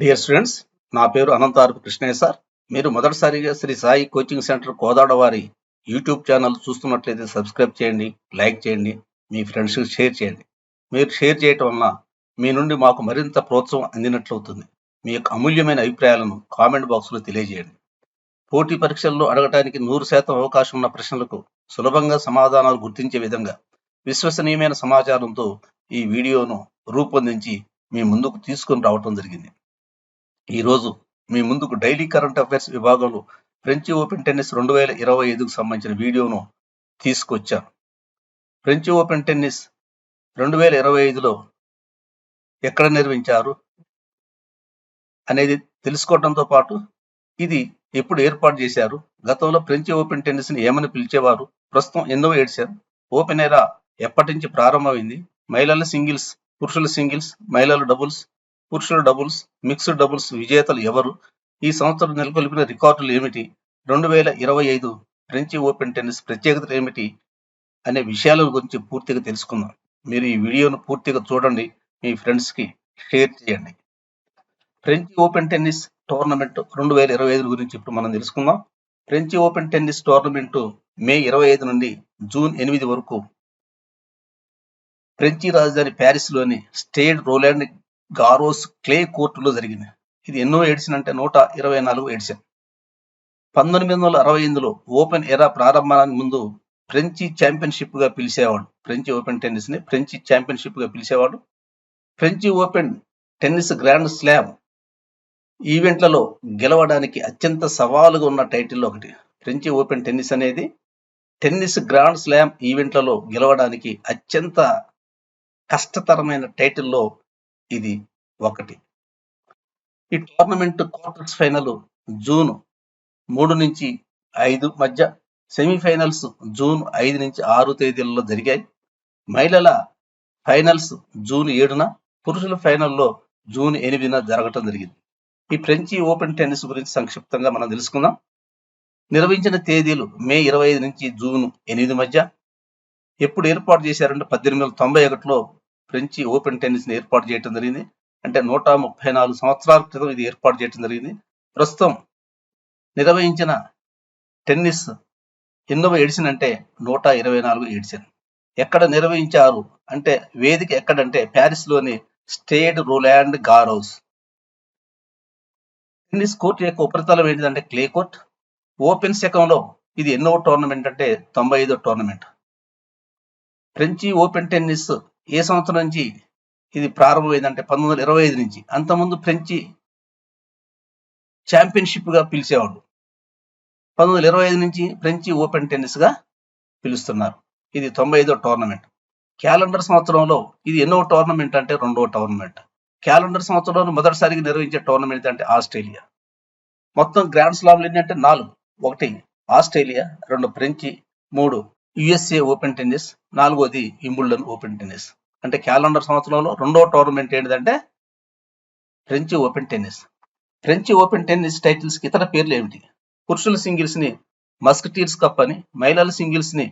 Dear students, నా పేరు అనంతారపు Krishnaiah sir. మీరు మొదటిసారిగా శ్రీ సాయి కోచింగ్ సెంటర్ కోదాడ వారి యూట్యూబ్ ఛానల్ చూస్తున్నట్లయితే సబ్స్క్రైబ్ చేయండి, లైక్ చేయండి, మీ ఫ్రెండ్స్కి షేర్ చేయండి. మీరు షేర్ చేయటం వలన మీ నుండి మాకు మరింత ప్రోత్సాహం అందినట్లవుతుంది. మీ యొక్క అమూల్యమైన అభిప్రాయాలను కామెంట్ బాక్స్లో తెలియజేయండి. పోటీ పరీక్షల్లో అడగటానికి 100% అవకాశం ఉన్న ప్రశ్నలకు సులభంగా సమాధానాలు గుర్తించే విధంగా విశ్వసనీయమైన సమాచారంతో ఈ వీడియోను రూపొందించి మీ ముందుకు తీసుకొని రావటం జరిగింది. ఈరోజు మీ ముందుకు డైలీ కరెంట్ అఫైర్స్ విభాగంలో ఫ్రెంచ్ ఓపెన్ టెన్నిస్ 2025కు సంబంధించిన వీడియోను తీసుకొచ్చాను. ఫ్రెంచ్ ఓపెన్ టెన్నిస్ 2025లో ఎక్కడ నిర్వహించారు అనేది తెలుసుకోవడంతో పాటు ఇది ఎప్పుడు ఏర్పాటు చేశారు, గతంలో ఫ్రెంచ్ ఓపెన్ టెన్నిస్ని ఏమని పిలిచేవారు, ప్రస్తుతం ఎన్నో ఎడిషన్, ఓపెన్ ఎరా ఎప్పటి నుంచి ప్రారంభమైంది, మహిళల సింగిల్స్, పురుషుల సింగిల్స్, మహిళల డబుల్స్, పురుషుల డబుల్స్, మిక్స్డ్ డబుల్స్ విజేతలు ఎవరు, ఈ సంవత్సరం నెలకొల్పిన రికార్డులు ఏమిటి, 2025 ఫ్రెంచ్ ఓపెన్ టెన్నిస్ ప్రత్యేకతలు ఏమిటి అనే విషయాల గురించి పూర్తిగా తెలుసుకుందాం. మీరు ఈ వీడియోను పూర్తిగా చూడండి, మీ ఫ్రెండ్స్కి షేర్ చేయండి. ఫ్రెంచ్ ఓపెన్ టెన్నిస్ టోర్నమెంట్ 2025 గురించి ఇప్పుడు మనం తెలుసుకుందాం. ఫ్రెంచ్ ఓపెన్ టెన్నిస్ టోర్నమెంట్ మే 25 నుండి జూన్ 8 వరకు ఫ్రెంచి రాజధాని ప్యారిస్లోని స్టేడ్ రోలాండ్ గారోస్ క్లే కోర్టులో జరిగింది. ఇది ఎన్నో ఎడిషన్ అంటే 124 ఎడిషన్. 1968లో ఓపెన్ ఎరా ప్రారంభానికి ముందు ఫ్రెంచి ఛాంపియన్షిప్ గా పిలిచేవాడు. ఫ్రెంచ్ ఓపెన్ టెన్నిస్ ని ఫ్రెంచి ఛాంపియన్షిప్ గా పిలిచేవాడు. ఫ్రెంచి ఓపెన్ టెన్నిస్ గ్రాండ్ స్లామ్ ఈవెంట్లలో గెలవడానికి అత్యంత సవాలుగా ఉన్న టైటిల్లో ఒకటి. ఫ్రెంచి ఓపెన్ టెన్నిస్ అనేది టెన్నిస్ గ్రాండ్ స్లామ్ ఈవెంట్లలో గెలవడానికి అత్యంత కష్టతరమైన టైటిల్లో ఇది ఒకటి. ఈ టోర్నమెంట్ క్వార్టర్స్ ఫైనల్ జూన్ 3 నుంచి 5 మధ్య, సెమీఫైనల్స్ జూన్ 5 నుంచి 6 తేదీలలో జరిగాయి. మహిళల ఫైనల్స్ జూన్ 7న, పురుషుల ఫైనల్లో జూన్ 8న జరగటం జరిగింది. ఈ ఫ్రెంచి ఓపెన్ టెన్నిస్ గురించి సంక్షిప్తంగా మనం తెలుసుకుందాం. నిర్వహించిన తేదీలు మే 25 నుంచి జూన్ 8 మధ్య. ఎప్పుడు ఏర్పాటు చేశారంటే 1891లో ఫ్రెంచి ఓపెన్ టెన్నిస్ ని ఏర్పాటు చేయడం జరిగింది. అంటే 134 సంవత్సరాల క్రితం ఇది ఏర్పాటు చేయడం జరిగింది. ప్రస్తుతం నిర్వహించిన టెన్నిస్ ఎన్నవ ఎడిషన్ అంటే 124 ఎడిషన్. ఎక్కడ నిర్వహించారు అంటే వేదిక ఎక్కడంటే ప్యారిస్లోని Stade Roland Garros. Tennis court యొక్క ఉపరితలం ఏంటిదంటే క్లే కోర్ట్. ఓపెన్ శకంలో ఇది ఎన్నో టోర్నమెంట్ అంటే 95వ టోర్నమెంట్. ఫ్రెంచి ఓపెన్ టెన్నిస్ ఏ సంవత్సరం నుంచి ఇది ప్రారంభమైందంటే 1925 నుంచి. అంతకుముందు ఫ్రెంచి ఛాంపియన్షిప్ గా పిలిచేవాడు. 1925 నుంచి ఫ్రెంచి ఓపెన్ టెన్నిస్ గా పిలుస్తున్నారు. ఇది 95వ టోర్నమెంట్. క్యాలెండర్ సంవత్సరంలో ఇది ఎన్నో టోర్నమెంట్ అంటే 2వ టోర్నమెంట్. క్యాలెండర్ సంవత్సరంలో మొదటిసారిగా నిర్వహించే టోర్నమెంట్ అంటే ఆస్ట్రేలియా. మొత్తం గ్రాండ్ స్లామ్లు ఏంటంటే 4. 1 Australia, 2 French, 3 USA open tennis, 4వది వింబుల్డన్ ఓపెన్ టెన్నిస్. అంటే క్యాలెండర్ సంవత్సరంలో 2వ టోర్నమెంట్ ఏంటిదంటే French open tennis. French open tennis titles కి ఇతర పేర్లు ఏమిటి? పురుషుల సింగిల్స్ ని మస్కటీర్స్ కప్ అని, మహిళల సింగిల్స్ ని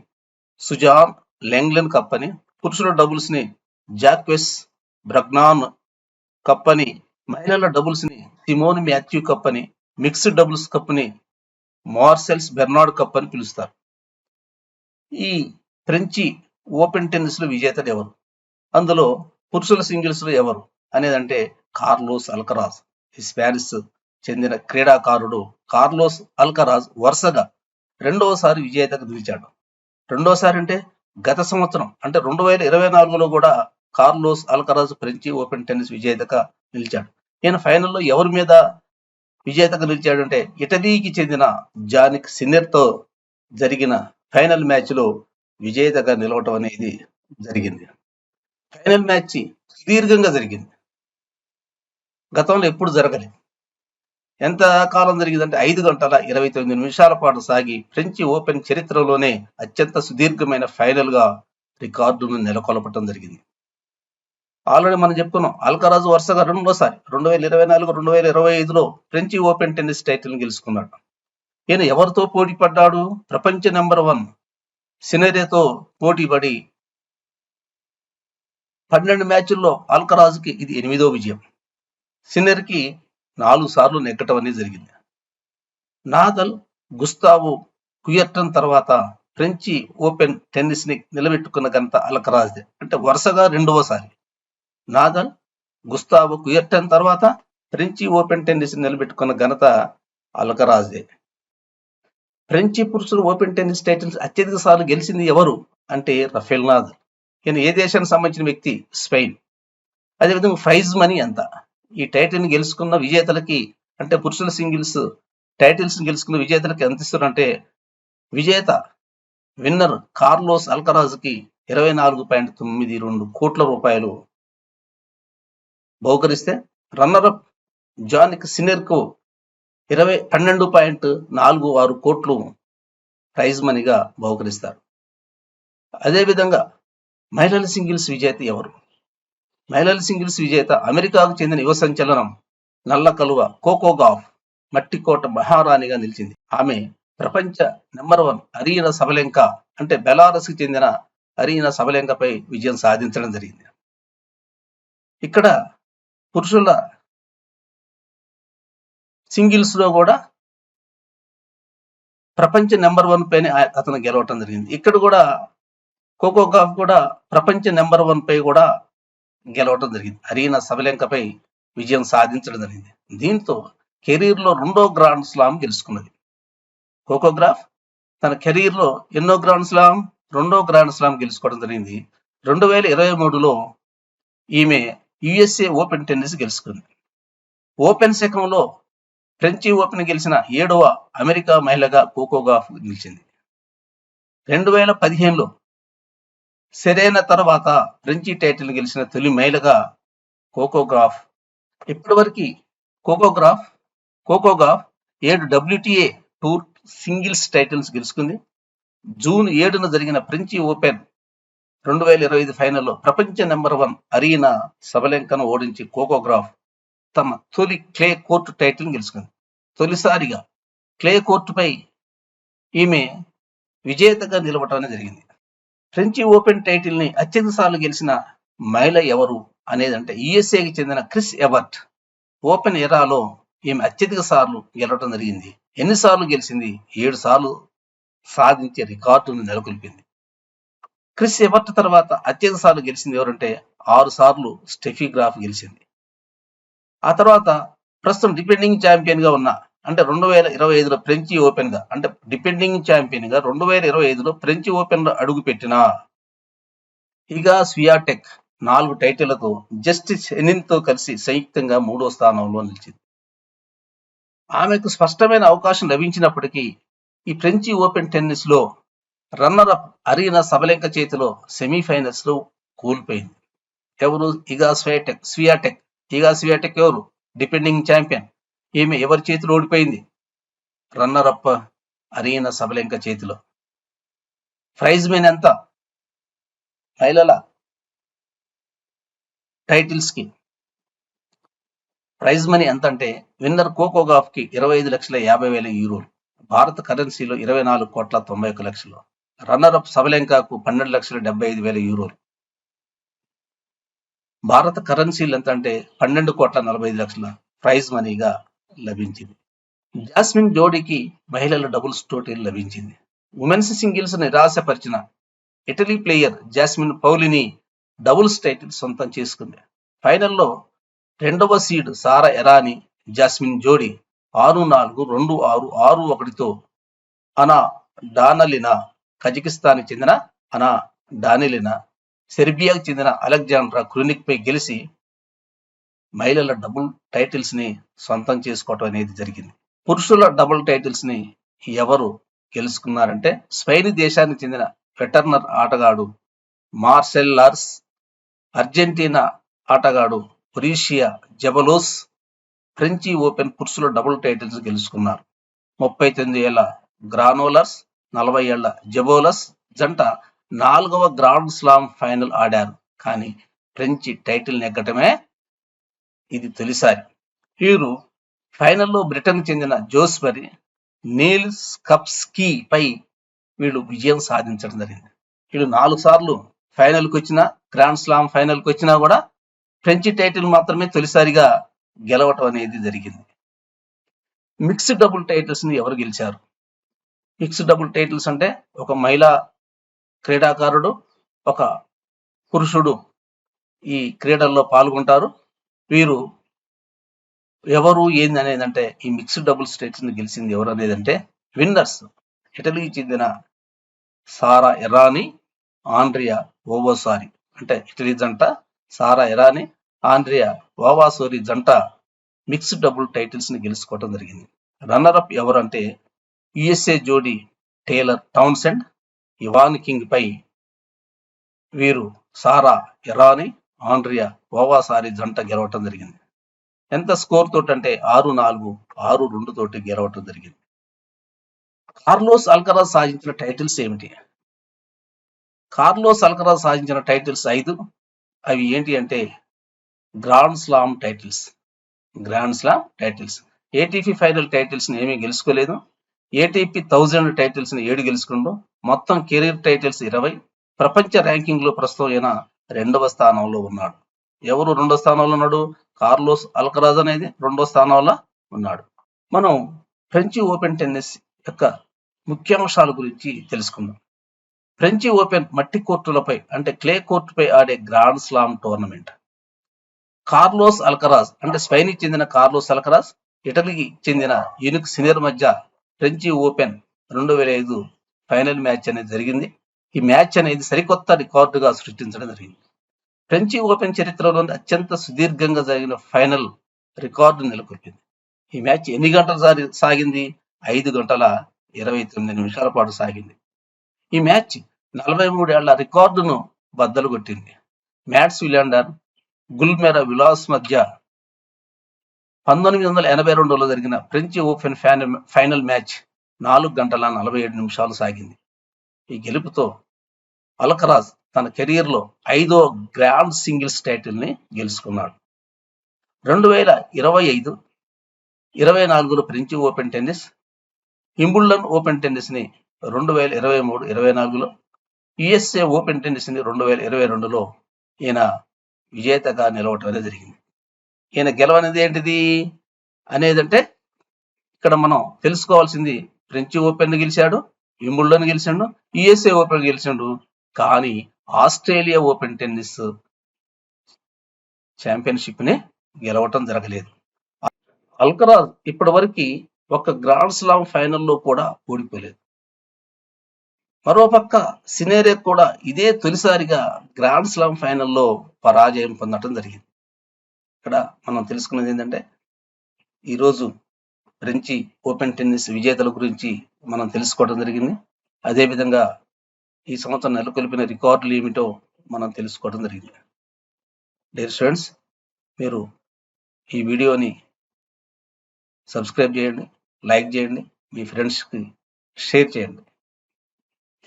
సుజాన్ లెంగ్లెన్ కప్ అని, పురుషుల డబుల్స్ ని జాక్వెస్ బ్రగ్నాన్ కప్ అని, మహిళల డబుల్స్ ని సిమోన్ మాథ్యూ కప్ అని, మిక్స్డ్ డబుల్స్ కప్ ని మార్సెల్స్ బెర్నార్డ్ కప్ అని పిలుస్తారు. ఈ ఫ్రెంచి ఓపెన్ టెన్నిస్ లో విజేతలు ఎవరు, అందులో పురుషుల సింగిల్స్ లో ఎవరు అనేదంటే కార్లోస్ అల్కరాజ్. ఈ స్పానిష్ చెందిన క్రీడాకారుడు కార్లోస్ అల్కరాజ్ వరుసగా 2వసారి విజేతగా నిలిచాడు. 2వసారి అంటే గత సంవత్సరం అంటే 2024లో కూడా కార్లోస్ అల్కరాజ్ ఫ్రెంచి ఓపెన్ టెన్నిస్ విజేతగా నిలిచాడు. ఈయన ఫైనల్లో ఎవరి మీద విజేతగా నిలిచాడంటే ఇటలీకి చెందిన జానిక్ సిన్నెర్తో జరిగిన ఫైనల్ మ్యాచ్ లో విజేతగా నిలవటం అనేది జరిగింది. ఫైనల్ మ్యాచ్ సుదీర్ఘంగా జరిగింది. గతంలో ఎప్పుడు జరగలేదు. ఎంత కాలం జరిగిందంటే 5 గంటల 29 నిమిషాల పాటు సాగి ఫ్రెంచి ఓపెన్ చరిత్రలోనే అత్యంత సుదీర్ఘమైన ఫైనల్ గా రికార్డును నెలకొల్పటం జరిగింది. ఆల్రెడీ మనం చెప్పుకున్నాం, అల్కరాజ్ వరుసగా 2వసారి 2024, 2025లో ఫ్రెంచి ఓపెన్ టెన్నిస్ టైటిల్ గెలుచుకున్నాడు. ఈయన ఎవరితో పోటీ పడ్డాడు? ప్రపంచ నెంబర్ 1 సినెరేతో పోటీ పడి 12 మ్యాచ్ల్లో అల్కరాజ్కి ఇది 8వ విజయం. సిన్నెర్కి 4 సార్లు నెగ్గటం అనేది జరిగింది. నాదల్, గుస్తావో కుయర్టన్ తర్వాత ఫ్రెంచి ఓపెన్ టెన్నిస్ ని నిలబెట్టుకున్న ఘనత అల్కరాజ్దే. అంటే వరుసగా రెండవసారి నాదల్, గుస్తావో కుయర్టన్ తర్వాత ఫ్రెంచి ఓపెన్ టెన్నిస్ ని నిలబెట్టుకున్న ఘనత అల్కరాజ్దే. ఫ్రెంచి పురుషులు ఓపెన్ టెన్నిస్ టైటిల్స్ అత్యధిక సార్లు గెలిచింది ఎవరు అంటే రఫేల్ నాదల్. ఈయన ఏ దేశానికి సంబంధించిన వ్యక్తి? స్పెయిన్. అదేవిధంగా ప్రైజ్ మనీ ఎంత? ఈ టైటిల్ ని గెలుచుకున్న విజేతలకి, అంటే పురుషుల సింగిల్స్ టైటిల్స్ ని గెలుచుకున్న విజేతలకి ఎంత ఇస్తారంటే, విజేత విన్నర్ కార్లోస్ అల్కరాజ్ కి 24.92 కోట్ల రూపాయలు బహుకరిస్తే, రన్నరప్ జానిక్ సిన్నెర్ కు 12.46 కోట్లు ప్రైజ్ మనీగా బహుకరిస్తారు. అదేవిధంగా మహిళల సింగిల్స్ విజేత ఎవరు? మహిళల సింగిల్స్ విజేత అమెరికాకు చెందిన యువ సంచలనం నల్ల కలువ కోకో గాఫ్ మట్టికోట మహారాణిగా నిలిచింది. ఆమె ప్రపంచ నెంబర్ 1 అరీనా సబలెంకా, అంటే బెలారస్ కి చెందిన అరీనా సబలెంకాపై విజయం సాధించడం జరిగింది. ఇక్కడ పురుషుల సింగిల్స్ లో కూడా ప్రపంచ నెంబర్ 1 పైన అతను గెలవటం జరిగింది. ఇక్కడ కూడా కోకో గాఫ్ కూడా ప్రపంచ నెంబర్ 1 పై కూడా గెలవటం జరిగింది. అరీనా సబలెంకాపై విజయం సాధించడం జరిగింది. దీంతో కెరీర్ లో 2వ గ్రాండ్ స్లామ్ గెలుచుకున్నది. కోకో గాఫ్ తన కెరీర్ లో ఎన్నో గ్రాండ్ స్లామ్? 2వ గ్రాండ్ స్లామ్ గెలుచుకోవడం జరిగింది. 2023లో ఈమె యుఎస్ఏ ఓపెన్ టెన్నిస్ గెలుచుకుంది. ఓపెన్ శకంలో ఫ్రెంచి ఓపెన్ గెలిచిన 7వ అమెరికా మహిళగా కోకో గాఫ్ నిలిచింది. 2015లో సెరెనా తర్వాత ఫ్రెంచి టైటిల్ గెలిచిన తొలి మహిళగా కోకో గాఫ్. ఇప్పటివరకు Coco Gauff 7 WTA tour singles titles గెలుచుకుంది. జూన్ 7న జరిగిన ఫ్రెంచి ఓపెన్ 2025 ఫైనల్లో ప్రపంచ నెంబర్ 1 అరీనా సబలెంకాను ఓడించి కోకో గాఫ్ తమ తొలి క్లే కోర్టు టైటిల్ గెలుచుకుంది. తొలిసారిగా క్లే కోర్టుపై ఈమె విజేతగా నిలవటం జరిగింది. ఫ్రెంచి ఓపెన్ టైటిల్ ని అత్యధిక సార్లు గెలిచిన మహిళ ఎవరు అనేదంటే యుఎస్ఏకి చెందిన క్రిస్ ఎవర్ట్. ఓపెన్ ఎరాలో ఈమె అత్యధిక సార్లు గెలవటం జరిగింది. ఎన్నిసార్లు గెలిచింది? 7 సార్లు సాధించే రికార్డును నెలకొల్పింది. క్రిస్ ఎవర్ట్ తర్వాత అత్యధిక సార్లు గెలిచింది ఎవరంటే 6 సార్లు స్టెఫీ గ్రాఫ్ గెలిచింది. ఆ తర్వాత ప్రస్తుతం డిపెండింగ్ ఛాంపియన్ గా ఉన్న, అంటే 2025లో ఫ్రెంచి ఓపెన్ గా, అంటే డిపెండింగ్ ఛాంపియన్ గా 2025లో ఫ్రెంచి ఓపెన్ లో అడుగు పెట్టిన ఇగా స్వియాటెక్ 4 టైటిళ్లతో జస్టిస్ హెనిన్ తో కలిసి సంయుక్తంగా 3వ స్థానంలో నిలిచింది. ఆమెకు స్పష్టమైన అవకాశం లభించినప్పటికీ ఈ ఫ్రెంచి ఓపెన్ టెన్నిస్ లో రన్నర్ అప్ అరీనా సబలెంకా చేతిలో సెమీఫైనల్స్ లో కోల్పోయింది. ఎవరు? ఇగా స్వియాటెక్ ఎవరు? Defending champion. ఈమె ఎవరి చేతిలో ఓడిపోయింది? రన్నర్ అప్ అరీనా సబలెంకా చేతిలో. ప్రైజ్ మనీ ఎంత? మహిళల టైటిల్స్ కి ప్రైజ్ మనీ ఎంత అంటే, విన్నర్ కోకో గాఫ్ కి 25,50,000 యూరోలు, భారత కరెన్సీలో 24,91,00,000. రన్నర్ అప్ సబలెంకాకు 12,75,000 యూరోలు, భారత కరెన్సీలు ఎంత అంటే 12,45,00,000 ప్రైజ్ మనీగా లభించింది. జాస్మిన్ జోడీకి మహిళల డబుల్స్ టోటల్ లభించింది. ఉమెన్స్ సింగిల్స్ నిరాశపరిచిన Italy player Jasmine Paolini doubles title సొంతం చేసుకుంది. ఫైనల్లో 2వ సీడ్ సారా ఎరానీ జాస్మిన్ జోడీ 6-4, 2-6, 6-1తో అనా డానలినా, కజకిస్తాన్కి చెందిన అనా డానిలినా, సెర్బియాకు చెందిన అలెగ్జాండ్రా క్రూనిక్ పై గెలిచి మహిళల డబుల్ టైటిల్స్ ని సొంతం చేసుకోవటం అనేది జరిగింది. పురుషుల డబుల్ టైటిల్స్ ని ఎవరు గెలుచుకున్నారంటే, స్పెయిన్ దేశానికి చెందిన వెటర్నర్ ఆటగాడు మార్సెల్ లార్స్, అర్జెంటీనా ఆటగాడు ఒరీషియా జబలోస్ ఫ్రెంచి ఓపెన్ పురుషుల డబుల్ టైటిల్స్ గెలుచుకున్నారు. 39 ఏళ్ల గ్రానోలర్స్, 40 ఏళ్ల జబోలస్ జంట 4వ గ్రాండ్ స్లామ్ ఫైనల్ ఆడారు. కానీ ఫ్రెంచి టైటిల్ నెగ్గటమే ఇది తొలిసారి. వీరు ఫైనల్లో బ్రిటన్ చెందిన జోస్బరీ, నీల్స్ కప్స్కీ పై వీళ్ళు విజయం సాధించడం జరిగింది. వీళ్ళు 4 సార్లు ఫైనల్కి వచ్చిన, గ్రాండ్ స్లామ్ ఫైనల్కి వచ్చినా కూడా ఫ్రెంచి టైటిల్ మాత్రమే తొలిసారిగా గెలవటం అనేది జరిగింది. మిక్స్డ్ డబుల్ టైటిల్స్ ని ఎవరు గెలిచారు? మిక్స్డ్ డబుల్ టైటిల్స్ అంటే ఒక మహిళా క్రీడాకారుడు, ఒక పురుషుడు ఈ క్రీడల్లో పాల్గొంటారు. వీరు ఎవరు ఏంది అనేది అంటే ఈ మిక్స్డ్ డబుల్స్ టైటిల్స్ ని గెలిచింది ఎవరు అనేది అంటే విన్నర్స్ ఇటలీకి చెందిన సారా ఎరానీ, ఆండ్రియా ఓవోసారి. అంటే ఇటలీ జంట సారా ఎరానీ, ఆండ్రియా ఓవాసోరి జంట మిక్స్డ్ డబుల్ టైటిల్స్ ని గెలుచుకోవడం జరిగింది. రన్నర్ అప్ ఎవరంటే యుఎస్ఏ జోడీ టేలర్ టౌన్సెండ్, ఇవాన్ కింగ్ పై వీరు సారా ఎరానీ, ఆండ్రియా ఓవాసారి జంట గెలవటం జరిగింది. ఎంత స్కోర్ తోటి అంటే 6-4, 6-2 తోటి గెలవటం జరిగింది. కార్లోస్ అల్కరాజ్ సాధించిన టైటిల్స్ ఏమిటి? కార్లోస్ అల్కరాజ్ సాధించిన టైటిల్స్ 5. అవి ఏంటి అంటే grand slam titles. ATP final titles ని ఏమీ గెలుచుకోలేదు. ఏటీపీ 1000 టైటిల్స్ ని 7 గెలుచుకుంటూ మొత్తం కెరీర్ టైటిల్స్ 20. ప్రపంచ ర్యాంకింగ్ లో ప్రస్తుతం ఈయన 2వ స్థానంలో ఉన్నాడు. ఎవరు 2వ స్థానంలో ఉన్నాడు? కార్లోస్ అల్కరాజ్ అనేది 2వ స్థానంలో ఉన్నాడు. మనం ఫ్రెంచ్ ఓపెన్ టెన్నిస్ యొక్క ముఖ్యాంశాల గురించి తెలుసుకుందాం. ఫ్రెంచ్ ఓపెన్ మట్టి కోర్టులపై అంటే క్లే కోర్టుపై ఆడే grand slam tournament. Carlos Alcaraz అంటే స్పెయిన్ కి చెందిన కార్లోస్ అల్కరాజ్, ఇటలీకి చెందిన యూనిక్ సినర్ మధ్య ఫ్రెంచ్ ఓపెన్ 2005 ఫైనల్ మ్యాచ్ అనేది జరిగింది. ఈ మ్యాచ్ అనేది సరికొత్త రికార్డుగా సృష్టించడం జరిగింది. ఫ్రెంచ్ ఓపెన్ చరిత్రలోని అత్యంత సుదీర్ఘంగా జరిగిన ఫైనల్ రికార్డు నెలకొల్పింది. ఈ మ్యాచ్ ఎన్ని గంటలు సాగింది? 5 గంటల 29 నిమిషాల పాటు సాగింది. ఈ మ్యాచ్ 43 ఏళ్ల రికార్డును బద్దలు కొట్టింది. మ్యాట్స్ విలాండర్, గుల్మెరా విలాస్ మధ్య 1982లో జరిగిన ఫ్రెంచ్ ఓపెన్ ఫైనల్ మ్యాచ్ 4 గంటల 47 నిమిషాలు సాగింది. ఈ గెలుపుతో అల్కరాజ్ తన కెరీర్లో 5వ గ్రాండ్ సింగిల్స్ టైటిల్ ని గెలుచుకున్నాడు. 2025, 24లో French open tennis, Wimbledon open tennis ని 2023, 24లో, యుఎస్ఏ ఓపెన్ టెన్నిస్ ని 2022లో ఈయన విజేతగా నిలవటం అనేది జరిగింది. ఈయన గెలవనేది ఏంటిది అనేది అంటే ఇక్కడ మనం తెలుసుకోవాల్సింది ఫ్రెంచ్ ఓపెన్ గెలిచాడు, వింబుల్డన్ గెలిచాడు, యుఎస్ఏ ఓపెన్ గెలిచాడు, కానీ ఆస్ట్రేలియా ఓపెన్ టెన్నిస్ ఛాంపియన్షిప్ ని గెలవటం జరగలేదు. అల్కరాజ్ ఇప్పటి వరకు ఒక గ్రాండ్ స్లామ్ ఫైనల్లో కూడా ఓడిపోలేదు. మరోపక్క సినేరే కూడా ఇదే తొలిసారిగా గ్రాండ్ స్లామ్ ఫైనల్లో పరాజయం పొందడం జరిగింది. ఇక్కడ మనం తెలుసుకున్నది ఏంటంటే ఈరోజు ఫ్రెంచ్ ఓపెన్ టెన్నిస్ విజేతల గురించి మనం తెలుసుకోవడం జరిగింది. అదేవిధంగా ఈ సంవత్సరం నెలకొల్పిన రికార్డులు ఏమిటో మనం తెలుసుకోవడం జరిగింది. డియర్ స్టూడెంట్స్, మీరు ఈ వీడియోని సబ్స్క్రైబ్ చేయండి, లైక్ చేయండి, మీ ఫ్రెండ్స్కి షేర్ చేయండి.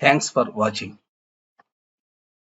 Thanks for watching.